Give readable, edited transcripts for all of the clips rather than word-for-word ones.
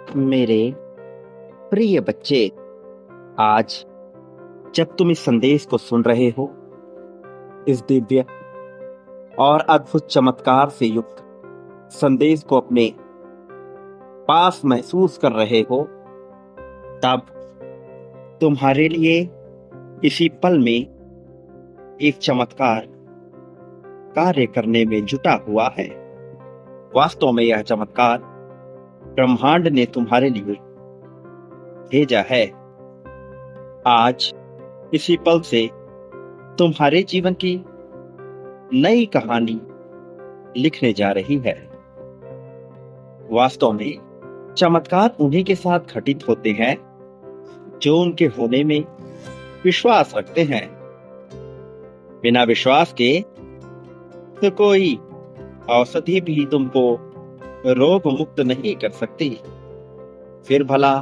मेरे प्रिय बच्चे, आज जब तुम इस संदेश को सुन रहे हो, इस दिव्य और अद्भुत चमत्कार से युक्त संदेश को अपने पास महसूस कर रहे हो, तब तुम्हारे लिए इसी पल में एक चमत्कार कार्य करने में जुटा हुआ है। वास्तव में यह चमत्कार ब्रह्मांड ने तुम्हारे लिए भेजा है। आज इसी पल से तुम्हारे जीवन की नई कहानी लिखने जा रही है। वास्तव में चमत्कार उन्हीं के साथ घटित होते हैं जो उनके होने में विश्वास रखते हैं। बिना विश्वास के तो कोई औषधि भी तुमको रोग मुक्त नहीं कर सकती। फिर भला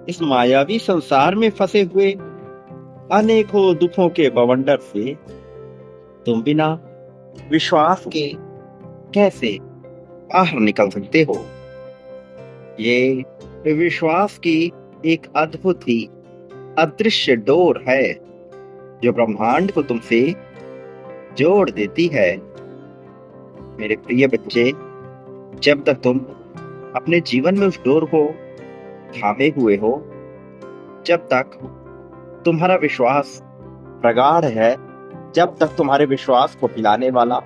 इस मायावी संसार में फंसे हुए अनेकों दुखों के बवंडर से तुम बिना विश्वास के कैसे बाहर निकल सकते हो? ये विश्वास की एक अद्भुत ही अदृश्य डोर है जो ब्रह्मांड को तुमसे जोड़ देती है। मेरे प्रिय बच्चे, जब तक तुम अपने जीवन में उस डोर को थामे हुए हो, जब तक तुम्हारा विश्वास प्रगाढ़ है, जब तक तुम्हारे विश्वास को हिलाने वाला,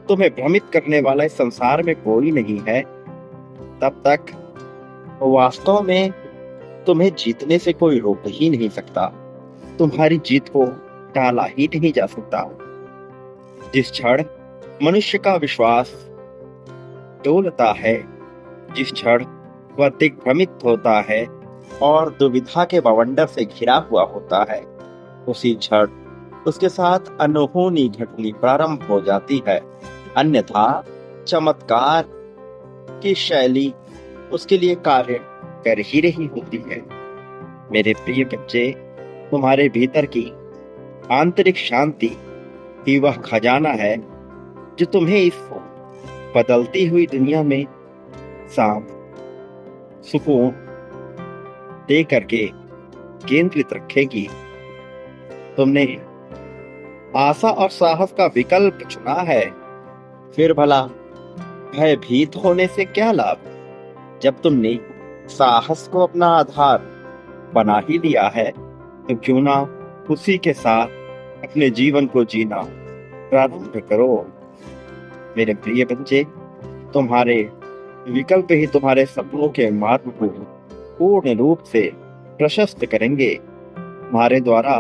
तुम्हें भ्रमित करने वाला इस संसार में कोई नहीं है, तब तक वास्तव में तुम्हें जीतने से कोई रोक ही नहीं सकता। तुम्हारी जीत को टाला ही नहीं जा सकता। जिस क्षण मनुष्य का विश्वास डोलता है, जिस क्षण वह दिग्भ्रमित होता है और दुविधा के बवंडर से घिरा हुआ होता है, उसी क्षण उसके साथ अनहोनी घटनी प्रारंभ हो जाती है। अन्यथा चमत्कार की शैली उसके लिए कार्य कर ही रही होती है। मेरे प्रिय बच्चे, तुम्हारे भीतर की आंतरिक शांति ही वह खजाना है जो तुम्हें इस बदलती हुई दुनिया में शांत सुकून दे करके केंद्रित रखेगी। तुमने आशा और साहस का विकल्प चुना है, फिर भला भयभीत होने से क्या लाभ? जब तुमने साहस को अपना आधार बना ही लिया है, तो क्यों ना उसी के साथ अपने जीवन को जीना प्रारंभ करो। मेरे प्रिय बच्चे, तुम्हारे विकल्प ही तुम्हारे सपनों के मार्ग को पूर्ण रूप से प्रशस्त करेंगे। तुम्हारे द्वारा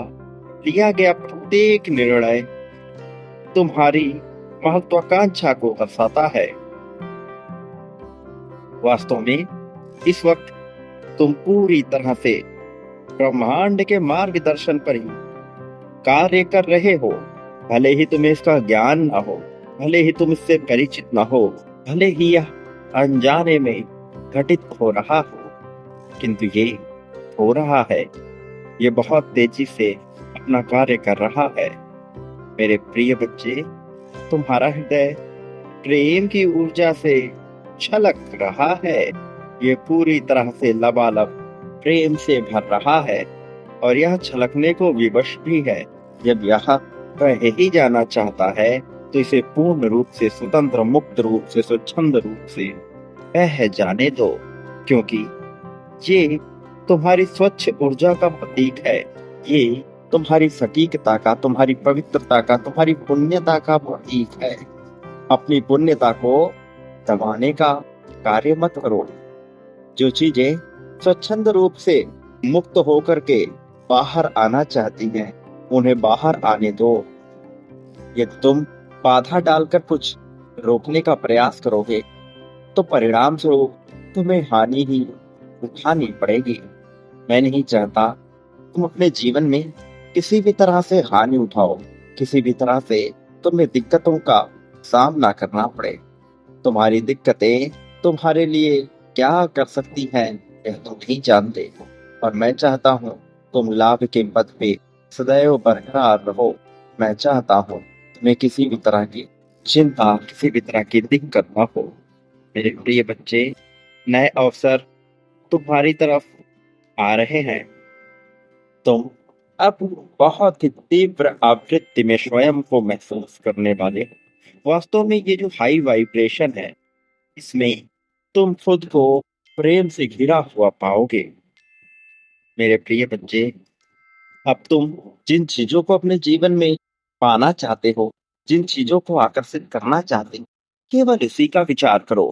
लिया गया प्रत्येक निर्णय तुम्हारी महत्वाकांक्षा को दर्शाता है। वास्तव में इस वक्त तुम पूरी तरह से ब्रह्मांड के मार्गदर्शन पर ही कार्य कर रहे हो। भले ही तुम्हें इसका ज्ञान ना हो, भले ही तुम इससे परिचित ना हो, भले ही यह अनजाने में घटित हो रहा हो, किंतु ये हो रहा है। ये बहुत तेजी से अपना कार्य कर रहा है। मेरे प्रिय बच्चे, तुम्हारा हृदय प्रेम की ऊर्जा से छलक रहा है। ये पूरी तरह से लबालब प्रेम से भर रहा है और यह छलकने को विवश भी है। जब यह बह ही जाना चाहता है, तो इसे पूर्ण रूप से स्वतंत्र, मुक्त रूप से, स्वच्छंद रूप से बह जाने दो, क्योंकि ये तुम्हारी स्वच्छ ऊर्जा का प्रतीक है। ये तुम्हारी सटीकता का, तुम्हारी पवित्रता का, तुम्हारी पुण्यता का प्रतीक है। अपनी पुण्यता को दबाने का कार्य मत करो। जो चीजें स्वच्छंद रूप से मुक्त होकर के बाहर आना चाहती हैं, उन्हें बाहर आने दो। यदि तुम बाधा डालकर कुछ रोकने का प्रयास करोगे, तो परिणाम स्वरूप तुम्हें हानि ही उठानी पड़ेगी। मैं नहीं चाहता तुम अपने जीवन में किसी भी तरह से हानि उठाओ, किसी भी तरह से तुम्हें दिक्कतों का सामना करना पड़े। तुम्हारी दिक्कतें तुम्हारे लिए क्या कर सकती हैं, यह तुम नहीं जानते, और मैं चाहता हूँ तुम लाभ के पद पे सदैव बरकरार रहो। मैं चाहता हूँ तुम्हें किसी भी तरह की चिंता, किसी भी तरह की दिक्कत न हो। मेरे प्रिय बच्चे, नए अवसर तुम्हारी तरफ आ रहे हैं। तुम अब बहुत ही तीव्र आवृत्ति में स्वयं को महसूस करने वाले हो। वास्तव में ये जो हाई वाइब्रेशन है, इसमें तुम खुद को प्रेम से घिरा हुआ पाओगे। मेरे प्रिय बच्चे, अब तुम जिन चीजों को अपने जीवन में पाना चाहते हो, जिन चीजों को आकर्षित करना चाहते हो, केवल इसी का विचार करो,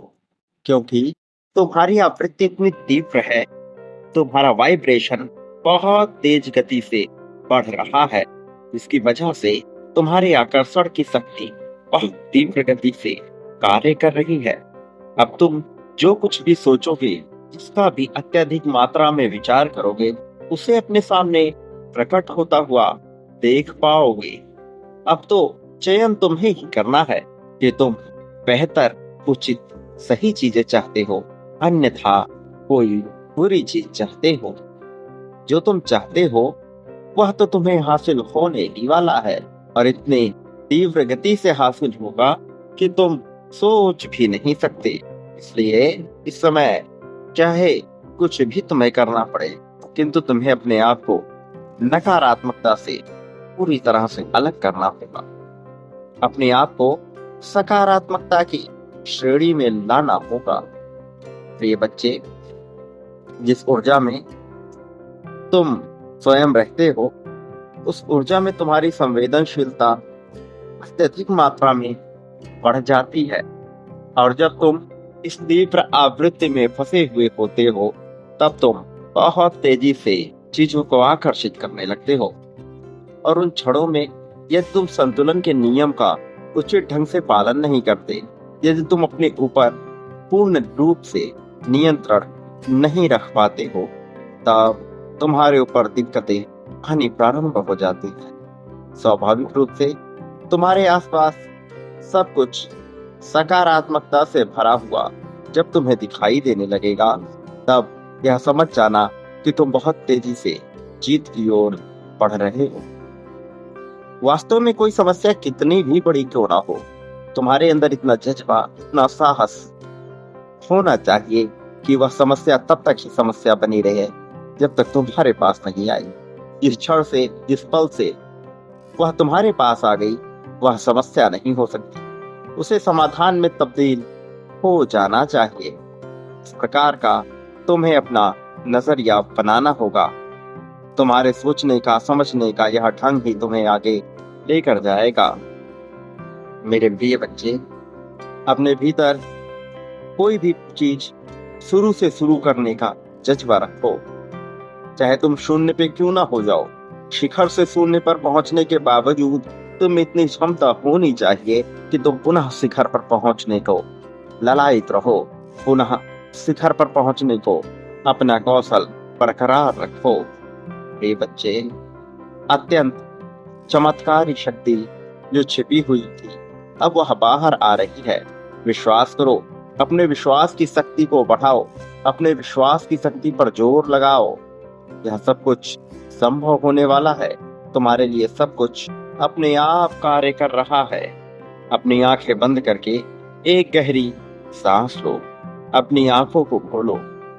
क्योंकि तुम्हारी आवृत्ति इतनी तीव्र है, तुम्हारा वाइब्रेशन बहुत तेज गति से बढ़ रहा है। इसकी वजह से तुम्हारे आकर्षण की शक्ति बहुत तीव्र गति से कार्य कर रही है। अब तुम जो कुछ भी सोचोगे, जिसका भी अत्यधिक मात्रा में विचार करोगे, उसे अपने सामने प्रकट होता हुआ देख पाओगे। अब तो चयन तुम्हें ही करना है कि तुम बेहतर, उचित, सही चीजें चाहते हो, अन्यथा कोई बुरी चीज चाहते हो। जो तुम चाहते हो वह तो तुम्हें हासिल होने ही वाला है, और इतने तीव्र गति से हासिल होगा कि तुम सोच भी नहीं सकते। इसलिए इस समय चाहे कुछ भी तुम्हें करना पड़े, किंतु तुम्हें अपने आप को नकारात्मकता से पूरी तरह से अलग करना होगा। अपने आप को सकारात्मकता की श्रेणी में लाना होगा। प्रिय बच्चे, जिस ऊर्जा में तुम स्वयं रहते हो, उस ऊर्जा में तुम्हारी संवेदनशीलता अत्यधिक मात्रा में बढ़ जाती है, और जब तुम इस तीव्र आवृत्ति में फंसे हुए होते हो, तब तुम बहुत तेजी से चीजों को आकर्षित करने लगते हो। और उन क्षणों में यदि तुम संतुलन के नियम का उचित ढंग से पालन नहीं करते, यदि तुम अपने ऊपर पूर्ण रूप से नियंत्रण नहीं रख पाते हो, तब तुम्हारे ऊपर दिक्कतें आनी प्रारंभ हो जाती हैं। स्वाभाविक रूप से तुम्हारे आसपास सब कुछ सकारात्मकता से भरा हुआ जब तुम्हें दिखाई देने लगेगा, तब यह समझ जाना कि तुम बहुत तेजी से जीत की ओर बढ़ रहे हो। वास्तव में कोई समस्या कितनी भी बड़ी क्यों ना हो, तुम्हारे अंदर इतना जज्बा, इतना साहस होना चाहिए कि वह समस्या तब तक ही समस्या बनी रहे जब तक तुम्हारे पास नहीं आई। जिस क्षण से, जिस पल से वह तुम्हारे पास आ गई, वह समस्या नहीं हो सकती, उसे समाधान में तब्दील हो जाना चाहिए। इस प्रकार का तुम्हें अपना नजरिया बनाना होगा। तुम्हारे सोचने का, समझने का यह ढंग ही तुम्हें आगे लेकर जाएगा। मेरे प्रिय बच्चे, अपने भीतर कोई भी चीज शुरू से शुरू करने का जज्बा रखो। चाहे तुम शून्य पे क्यों ना हो जाओ, शिखर से शून्य पर पहुंचने के बावजूद तुम इतनी क्षमता होनी चाहिए कि तुम पुनः शिखर पर पहुंचने को ललायित रहो। पुनः शिखर पर पहुंचने को अपना कौशल बरकरार रखो। ये बच्चे, अत्यंत चमत्कारी शक्ति जो छिपी हुई थी, अब वह बाहर आ रही है। विश्वास करो, अपने विश्वास की शक्ति को बढ़ाओ, अपने विश्वास की शक्ति पर जोर लगाओ। यह सब कुछ संभव होने वाला है। तुम्हारे लिए सब कुछ अपने आप कार्य कर रहा है। अपनी आंखें बंद करके एक गहरी सांस लो, अपनी आंखों को खोलो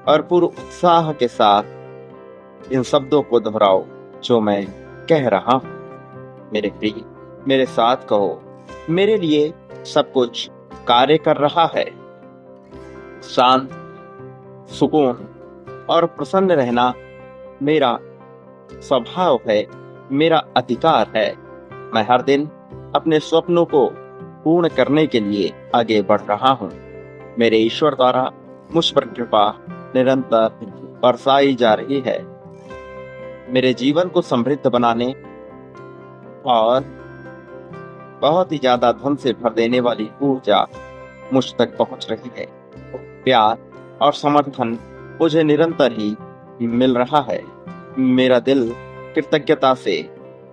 और पूरे उत्साह के साथ इन शब्दों को दोहराओ जो मैं कह रहा हूं। मेरे प्रिय, मेरे साथ कहो, मेरे लिए सब कुछ कार्य कर रहा है। शांत, सुकून और प्रसन्न रहना मेरा स्वभाव है, मेरा अधिकार है। मैं हर दिन अपने स्वप्नों को पूर्ण करने के लिए आगे बढ़ रहा हूँ। मेरे ईश्वर द्वारा मुझ पर कृपा निरंतर बरसाई जा रही है। मेरे जीवन को समृद्ध बनाने और बहुत ही ज्यादा धन से भर देने वाली ऊर्जा मुझ तक पहुंच रही है। प्यार और समर्थन मुझे निरंतर ही मिल रहा है। मेरा दिल कृतज्ञता से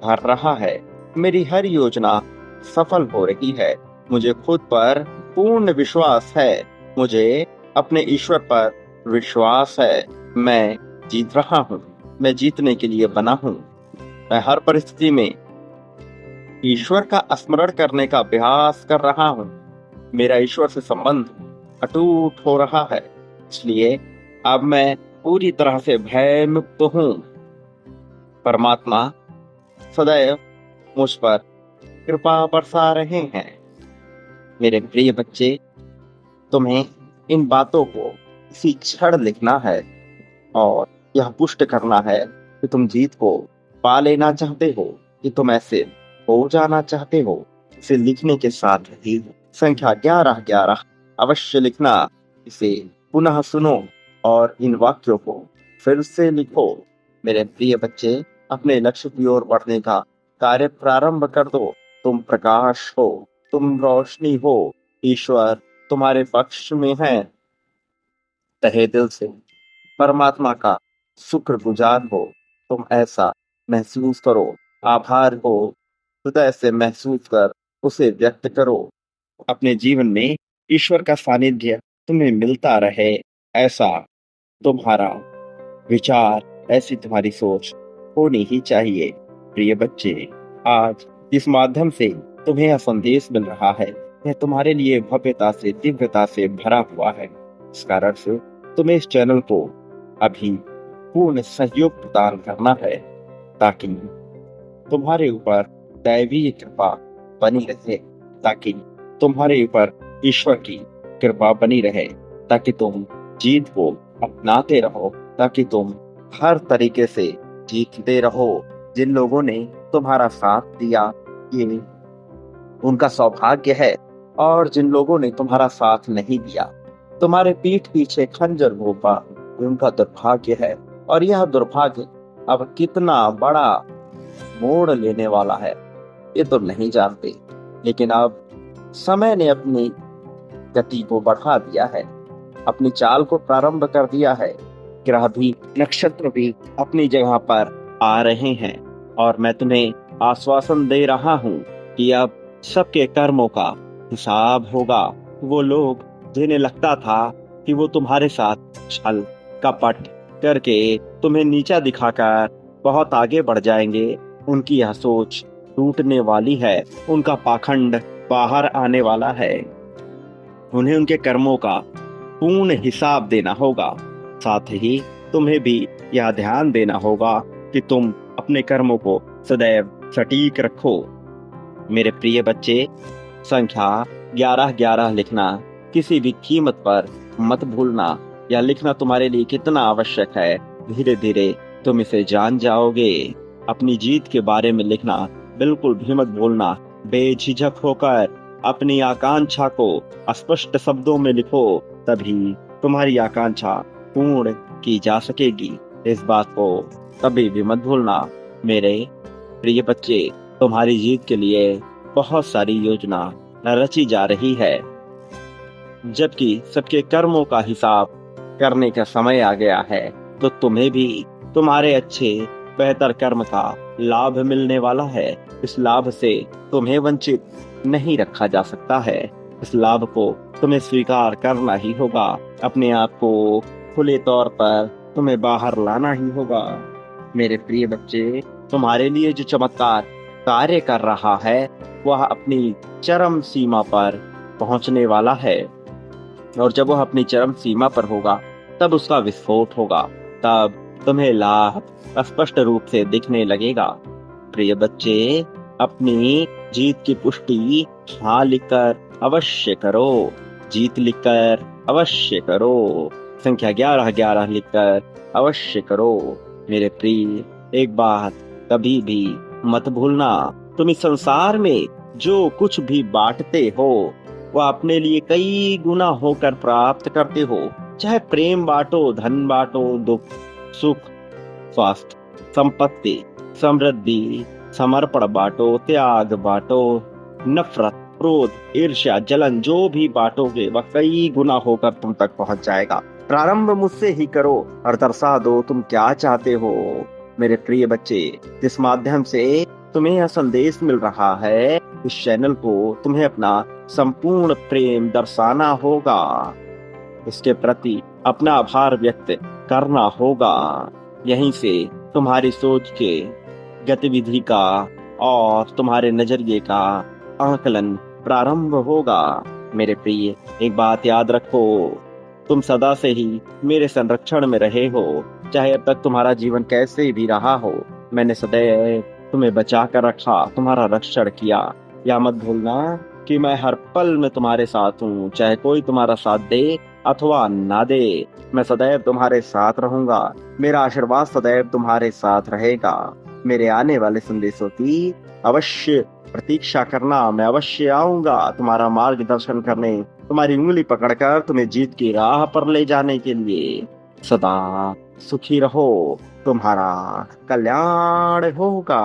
भर रहा है। मेरी हर योजना सफल हो रही है। मुझे खुद पर पूर्ण विश्वास है। मुझे अपने ईश्वर पर विश्वास है। मैं जीत रहा हूँ। मैं जीतने के लिए बना हूँ। मैं हर परिस्थिति में ईश्वर का स्मरण करने का अभ्यास कर रहा हूँ। मेरा ईश्वर से संबंध अटूट हो रहा है। इसलिए अब मैं पूरी तरह से भय मुक्त हूँ। परमात्मा सदैव मुझ पर कृपा बरसा रहे हैं। मेरे प्रिय बच्चे, तुम्हें इन बातों को इसी क्षण लिखना है और यह पुष्ट करना है कि तुम जीत को पा लेना चाहते हो, कि तुम ऐसे हो जाना चाहते हो। इसे लिखने के साथ ही संख्या 1111 अवश्य लिखना। इसे पुनः सुनो और इन वाक्यों को फिर से लिखो। मेरे प्रिय बच्चे, अपने लक्ष्य की ओर बढ़ने का कार्य प्रारंभ कर दो। तुम प्रकाश हो, तुम रोशनी हो। ईश्वर तुम्हारे पक्ष में है। तहे दिल से परमात्मा का शुक्रगुजार हो। तुम ऐसा महसूस करो। आभार को हृदय से महसूस कर उसे व्यक्त करो। अपने जीवन में ईश्वर का सानिध्य तुम्हें मिलता रहे, ऐसा तुम्हारा विचार, ऐसी तुम्हारी सोच होनी ही चाहिए। प्रिय बच्चे, आज जिस माध्यम से तुम्हें यह संदेश मिल रहा है, यह तुम्हारे लिए भव्यता से, दिव्यता से भरा हुआ है। इस कारण से तुम्हें इस चैनल को अभी पूर्ण सहयोग प्रदान करना है, ताकि तुम्हारे ऊपर दैवीय कृपा बनी रहे, ताकि तुम्हारे ऊपर ईश्वर की कृपा बनी रहे, ताकि तुम जीत को अपनाते रहो, ताकि तुम हर तरीके से जीतते रहो। जिन लोगों ने तुम्हारा साथ दिया, ये उनका सौभाग्य है, और जिन लोगों ने तुम्हारा साथ नहीं दिया, तुम्हारे पीठ पीछे खंजर घोंपा, उनका दुर्भाग्य है। और यह दुर्भाग्य अब कितना बड़ा मोड़ लेने वाला है, ये तुम नहीं जानते। लेकिन अब समय ने अपनी गति को बढ़ा दिया है, अपनी चाल को प्रारंभ कर दिया है। ग्रह भी, नक्षत्र भी अपनी जगह पर आ रहे हैं, और मैं तुम्हें आश्वासन दे रहा हूँ कि अब सबके कर्मों का हिसाब होगा। वो लोग जिन्हें लगता था कि वो तुम्हारे साथ छल कपट करके तुम्हें नीचा दिखाकर बहुत आगे बढ़ जाएंगे, उनकी यह सोच टूटने वाली है। उनका पाखंड बाहर आने वाला है। उन्हें उनके कर्मों का पूर्ण हिसाब देना होगा। साथ ही तुम्हें भी यह ध्यान देना होगा कि तुम अपने कर्मों को सदैव सटीक रखो। मेरे प्रिय बच्चे, संख्या 1111 लिखना किसी भी कीमत पर मत भूलना। यह लिखना तुम्हारे लिए कितना आवश्यक है, धीरे धीरे तुम इसे जान जाओगे। अपनी जीत के बारे में लिखना बिल्कुल भी मत भूलना। बेझिझक होकर अपनी आकांक्षा को स्पष्ट शब्दों में लिखो, तभी तुम्हारी आकांक्षा पूर्ण की जा सकेगी। इस बात को कभी भी मत भूलना। मेरे प्रिय बच्चे, तुम्हारी जीत के लिए बहुत सारी योजना रची जा रही है, जबकि सबके कर्मों का हिसाब करने का समय आ गया है। तो तुम्हें भी तुम्हारे अच्छे बेहतर कर्म का लाभ मिलने वाला है। इस लाभ से तुम्हें वंचित नहीं रखा जा सकता है। इस लाभ को तुम्हें स्वीकार करना ही होगा। अपने आप को खुले तौर पर तुम्हें बाहर लाना ही होगा। मेरे प्रिय बच्चे, तुम्हारे लिए जो चमत्कार कार्य कर रहा है, वह अपनी चरम सीमा पर पहुंचने वाला है, और जब वह अपनी चरम सीमा पर होगा, तब उसका विस्फोट होगा। तब तुम्हें लाभ स्पष्ट रूप से दिखने लगेगा। प्रिय बच्चे, अपनी जीत की पुष्टि हाँ लिखकर अवश्य करो। जीत लिखकर अवश्य करो। संख्या 1111 लिखकर अवश्य करो। मेरे प्रिय, एक बात कभी भी मत भूलना, तुम इस संसार में जो कुछ भी बांटते हो, वह अपने लिए कई गुना होकर प्राप्त करते हो। चाहे प्रेम बांटो, धन बांटो, दुख, सुख, स्वास्थ्य, संपत्ति, समृद्धि, समर्पण बांटो, त्याग बांटो, नफरत, क्रोध, ईर्ष्या, जलन, जो भी बांटोगे वह कई गुना होकर तुम तक पहुंच जाएगा। प्रारंभ मुझसे ही करो और दर्शा दो तुम क्या चाहते हो। मेरे प्रिय बच्चे, जिस माध्यम से तुम्हें यह संदेश मिल रहा है, इस चैनल को तुम्हें अपना संपूर्ण प्रेम दर्शाना होगा। इसके प्रति अपना आभार व्यक्त करना होगा। यहीं से तुम्हारी सोच के गतिविधि का और तुम्हारे नजरिए का आकलन प्रारंभ होगा। मेरे प्रिय, एक बात याद रखो, तुम सदा से ही मेरे संरक्षण में रहे हो। चाहे अब तक तुम्हारा जीवन कैसे भी रहा हो, मैंने सदैव तुम्हें बचा कर रखा, तुम्हारा रक्षण किया। या मत भूलना कि मैं हर पल में तुम्हारे साथ हूँ, चाहे कोई तुम्हारा साथ दे अथवा ना दे, मैं सदैव तुम्हारे साथ रहूंगा। मेरा आशीर्वाद सदैव तुम्हारे साथ रहेगा। मेरे आने वाले संदेशों की अवश्य प्रतीक्षा करना। मैं अवश्य आऊंगा तुम्हारा मार्गदर्शन करने, तुम्हारी उंगली पकड़कर तुम्हें जीत की राह पर ले जाने के लिए। सदा सुखी रहो, तुम्हारा कल्याण होगा।